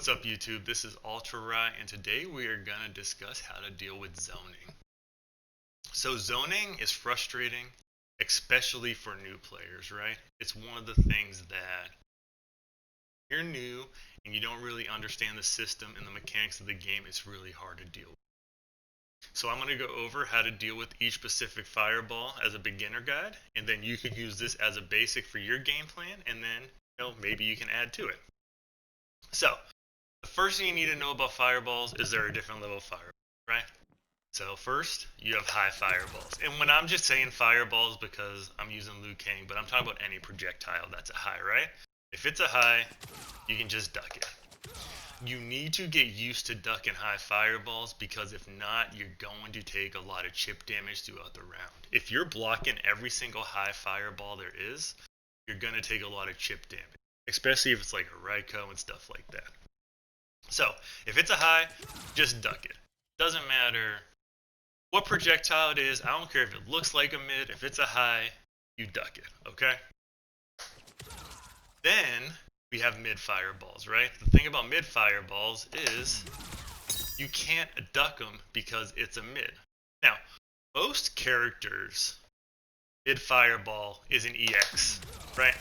What's up YouTube? This is Ultra and today we are going to discuss how to deal with zoning. So zoning is frustrating, especially for new players, right? It's one of the things that you're new and you don't really understand the system and the mechanics of the game, it's really hard to deal with. So I'm going to go over how to deal with each specific fireball as a beginner guide, and then you can use this as a basic for your game plan, and then maybe you can add to it. So the first thing you need to know about fireballs is there are different level of fireballs, right? So first, you have high fireballs. And when I'm just saying fireballs because I'm using Liu Kang, but I'm talking about any projectile that's a high, right? If it's a high, you can just duck it. You need to get used to ducking high fireballs because if not, you're going to take a lot of chip damage throughout the round. If you're blocking every single high fireball there is, you're going to take a lot of chip damage, especially if it's like a Raiko and stuff like that. So, if it's a high, just duck it. Doesn't matter what projectile it is. I don't care if it looks like a mid. If it's a high, you duck it, okay? Then, we have mid fireballs, right? The thing about mid fireballs is you can't duck them because it's a mid. Now, most characters, mid fireball is an EX, right?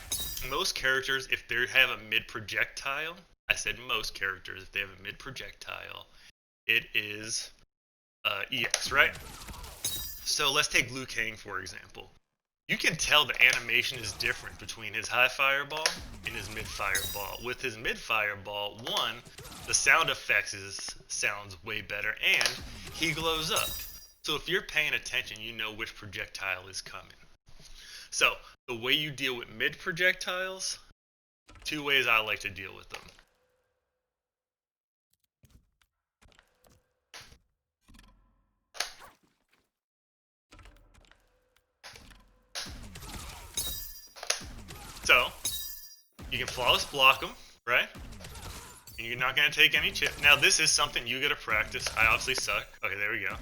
Most characters, if they have a mid projectile, I said most characters, if they have a mid projectile, it is EX, right? So let's take Liu Kang for example. You can tell the animation is different between his high fireball and his mid fireball. With his mid fireball, one, the sound effects sounds way better, and he glows up. So if you're paying attention, you know which projectile is coming. So the way you deal with mid projectiles, two ways I like to deal with them. So, you can flawless block them, right? And you're not going to take any chip. Now, this is something you got to practice. I obviously suck. Okay, there we go.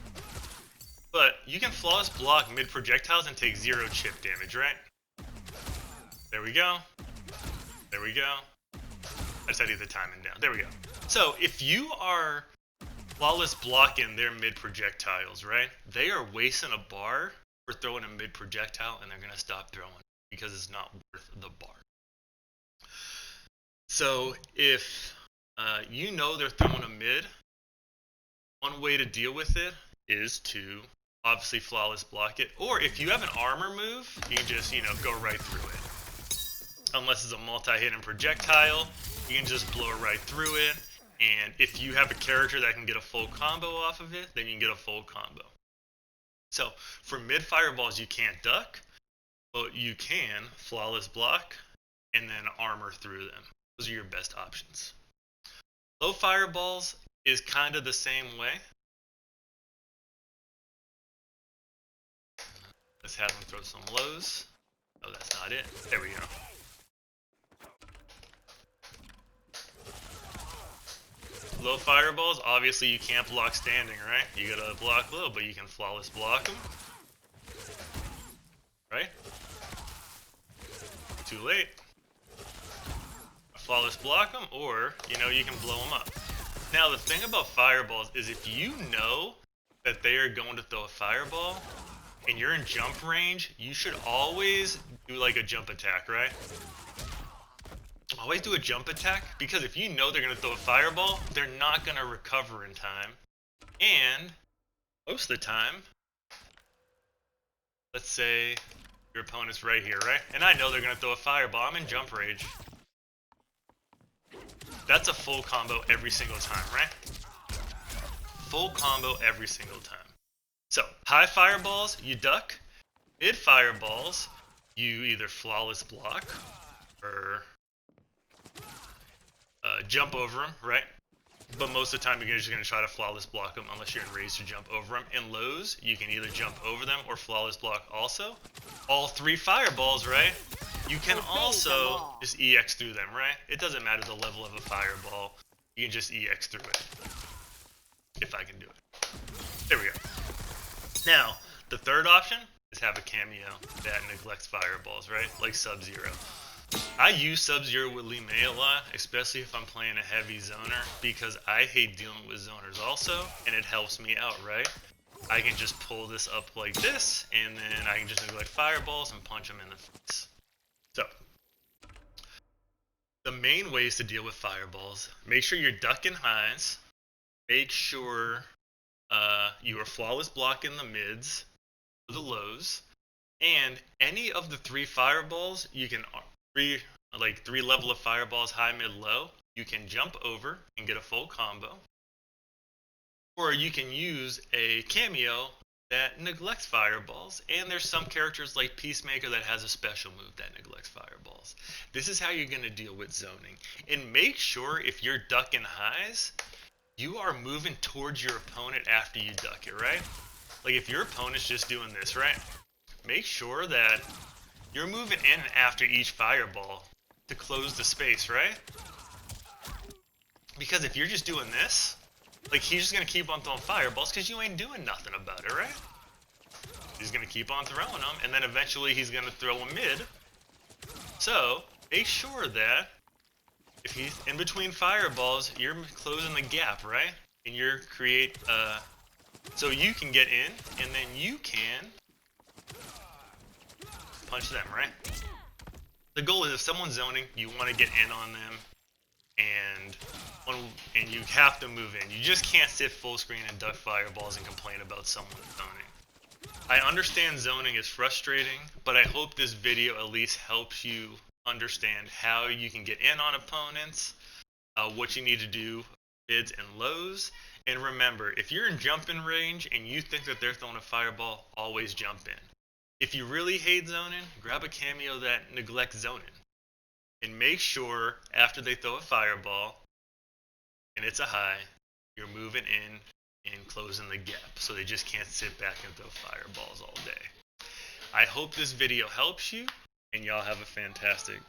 But you can flawless block mid projectiles and take 0 chip damage, right? There we go. There we go. I just had to get the timing down. There we go. So, if you are flawless blocking their mid projectiles, right? They are wasting a bar for throwing a mid projectile, and they're going to stop throwing because it's not worth the bar. So if you know they're throwing a mid, one way to deal with it is to obviously flawless block it. Or if you have an armor move, you can just, go right through it. Unless it's a multi-hit and projectile, you can just blow right through it. And if you have a character that can get a full combo off of it, then you can get a full combo. So for mid fireballs, you can't duck. But you can flawless block and then armor through them. Those are your best options. Low fireballs is kind of the same way. Let's have them throw some lows. Oh, that's not it. There we go. Low fireballs, obviously you can't block standing, right? You gotta block low, but you can flawless block them. Right? Too late. Flawless block them, or you can blow them up. Now the thing about fireballs is if you know that they are going to throw a fireball and you're in jump range, you should always do like a jump attack, right? Always do a jump attack, because if you know they're going to throw a fireball, they're not going to recover in time. And most of the time, let's say your opponent's right here, right? And I know they're going to throw a fireball. I'm in jump rage. That's a full combo every single time, right? Full combo every single time. So, high fireballs, you duck. Mid fireballs, you either flawless block or jump over them, right? But most of the time, you're just going to try to flawless block them unless you're in raise to jump over them. In lows, you can either jump over them or flawless block also. All 3 fireballs, right? You can also just EX through them, right? It doesn't matter the level of a fireball. You can just EX through it. If I can do it. There we go. Now, the third option is have a cameo that neglects fireballs, right? Like Sub-Zero. I use Sub-Zero with Lee May a lot, especially if I'm playing a heavy zoner, because I hate dealing with zoners also, and it helps me out, right? I can just pull this up like this, and then I can just neglect fireballs and punch them in the face. So, the main ways to deal with fireballs: make sure you're ducking highs, make sure you are flawless blocking the mids, the lows, and any of the 3 fireballs you can three level of fireballs, high, mid, low, you can jump over and get a full combo. Or you can use a cameo that neglects fireballs, and there's some characters like Peacemaker that has a special move that neglects fireballs. This is how you're going to deal with zoning. And make sure if you're ducking highs, you are moving towards your opponent after you duck it, right? Like if your opponent's just doing this, right? Make sure that you're moving in after each fireball to close the space, right? Because if you're just doing this, like he's just gonna keep on throwing fireballs because you ain't doing nothing about it, right? He's gonna keep on throwing them, and then eventually he's gonna throw a mid. So make sure that if he's in between fireballs, you're closing the gap, right? And you're create so you can get in, and then you can punch them, right? The goal is if someone's zoning, you want to get in on them, and you have to move in. You just can't sit full screen and duck fireballs and complain about someone zoning. I understand zoning is frustrating, but I hope this video at least helps you understand how you can get in on opponents, what you need to do, mids and lows. And remember, if you're in jumping range and you think that they're throwing a fireball, always jump in. If you really hate zoning, grab a cameo that neglects zoning. And make sure after they throw a fireball, and it's a high, you're moving in and closing the gap so they just can't sit back and throw fireballs all day. I hope this video helps you, and y'all have a fantastic